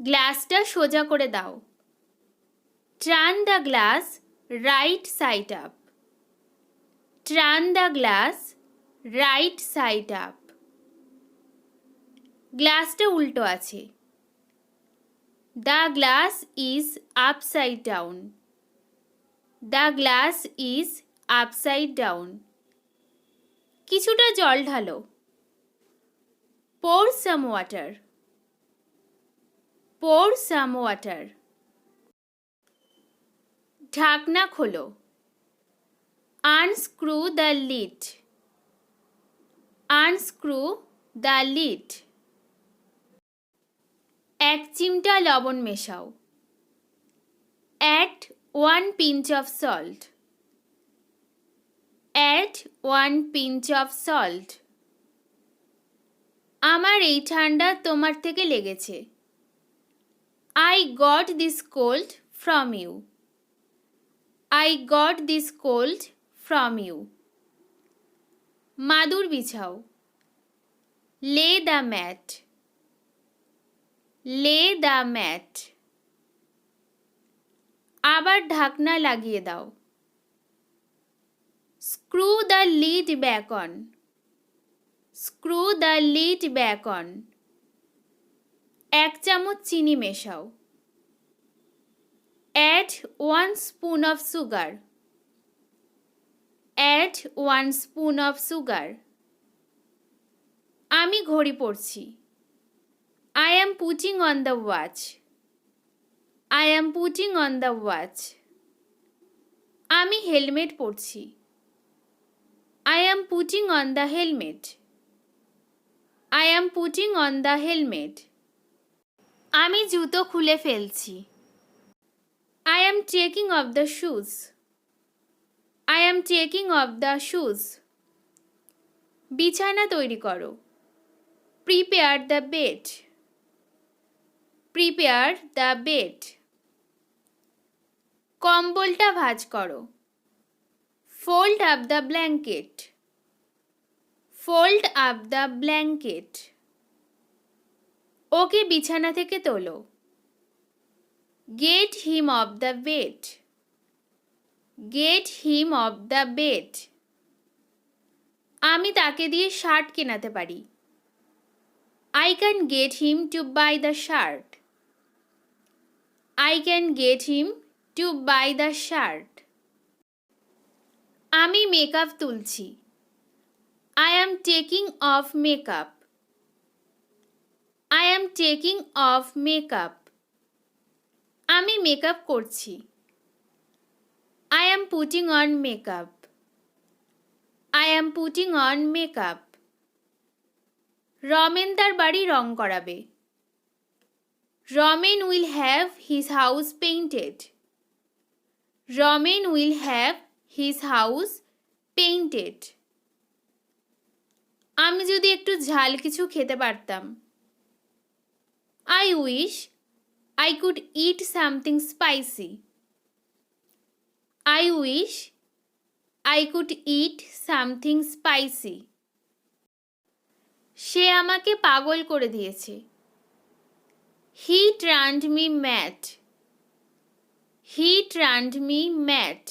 গ্লাসটা সোজা করে দাও। Turn the glass right side up. Turn the glass right side up. গ্লাসটা উল্টো আছে। The glass is upside down. The glass is upside down. কিছুটা জল ঢালো। Pour some water. Pour some water. ঢাকনা খোলো। Unscrew the lid. Unscrew the lid. এক চিমটা লবণ মেশাও। Add 1 pinch of salt. Add 1 pinch of salt. আমার এই ঠান্ডা তোমার থেকে লেগেছে। I got this cold from you. I got this cold from you. মাদুর বিছাও। Lay the mat. Lay the mat. আবার ঢাকনা লাগিয়ে দাও। Screw the lid back on. Screw the lid back on. এক চামচ চিনি মেশাও। Add 1 spoon of sugar. Add 1 spoon of sugar. আমি ঘড়ি পরছি। I am putting on the watch. I am putting on the watch. আমি হেলমেট পরছি। I am putting on the helmet. I am putting on the helmet. আমি জুতো খুলে ফেলছি। I am taking off the shoes. I am taking off the shoes. বিছানা তৈরি করো। Prepare the bed. Prepare the bed. কম্বলটা ভাঁজ করো। Fold up the blanket. Fold up the blanket. ওকে বিছানা থেকে তোলো। Get him off the bed. Get him off the bed. আমি তাকে দিয়ে শার্ট কেনাতে পারি। I can get him to buy the shirt. I can get him to buy the shirt. আমি makeup তুলছি। I am taking off makeup. I am taking off makeup. আমি makeup করছি। I am putting on makeup. I am putting on makeup. Ramen তার বাড়ি রং করাবে। Ramen will have his house painted. Ramen will have his house painted. আমি যদি একটু ঝাল কিছু খেতে পারতাম। I wish I could eat something spicy. I wish I could eat something spicy. সে আমাকে পাগল করে দিয়েছে। He turned me mad. He turned me mad.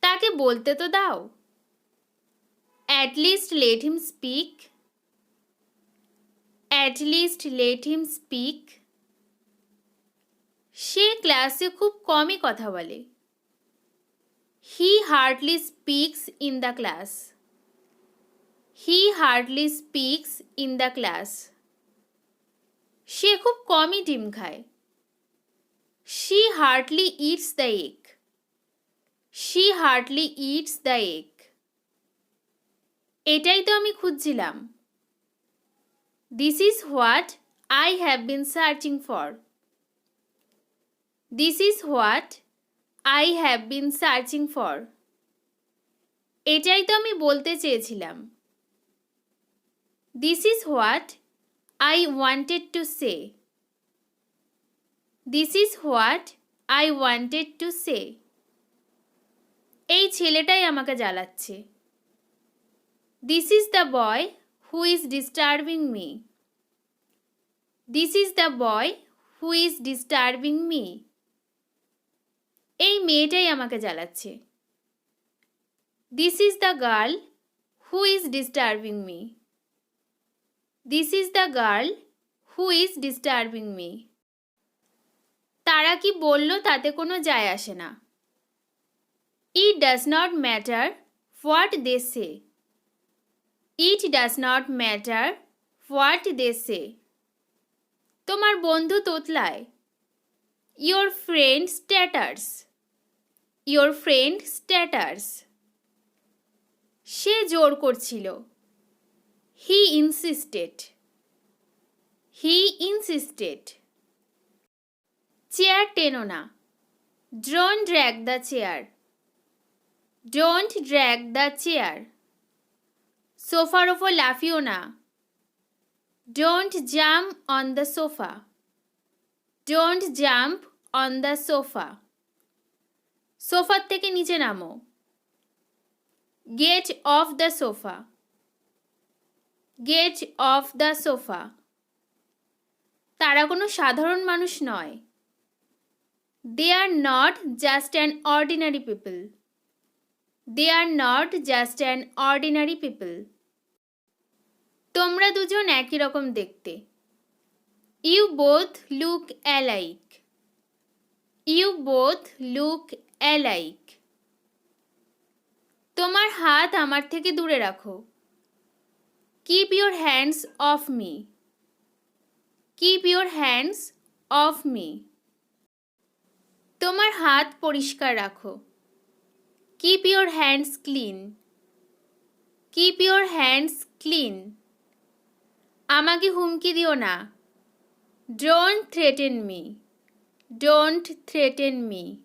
তাকে বলতে তো দাও। At least let him speak. At least let him speak. সে ক্লাসে খুব কমই কথা বলে। He hardly speaks in the class. He hardly speaks in the class. সে খুব কমই ডিম খায়। She hardly eats the egg. She hardly eats the egg. এটাই তো আমি খুঁজছিলাম। This is what I have been searching for. This is what I have been searching for. এটাই তো আমি বলতে চেয়েছিলাম। This is what I wanted to say. This is what I wanted to say. এই ছেলেটাই আমাকে জ্বালাচ্ছে। This is the boy who is disturbing me. This is the boy who is disturbing me. এই মেয়েটাই আমাকে জ্বালাচ্ছে। This is the girl who is disturbing me. This is the girl who is disturbing me. তারা কি বলল তাতে কোনো যায় আসে না। It does not matter what they say. It does not matter what they say. তোমার বন্ধু তোতলায়। Your friend stutters. Your friend stutters. সে জোর করছিল। He insisted. He insisted. Chair টেনো না। Don't drag the chair. Don't drag the chair. সোফার ওপর লাফিও না। Don't jump on the sofa. Don't jump on the sofa. সোফার থেকে নিচে নামো। Get off the sofa. Get off the sofa. তারা কোনো সাধারণ মানুষ নয়। They are not just an ordinary people. They are not just an ordinary people. তোমরা দুজন একই রকম দেখতে। You both look alike. You both look alike. তোমার হাত আমার থেকে দূরে রাখো। Keep your hands off me. Keep your hands off me. তোমার হাত পরিষ্কার রাখো। Keep your hands clean. Keep your hands clean. আমাকে হুমকি দিও না। Don't threaten me. Don't threaten me.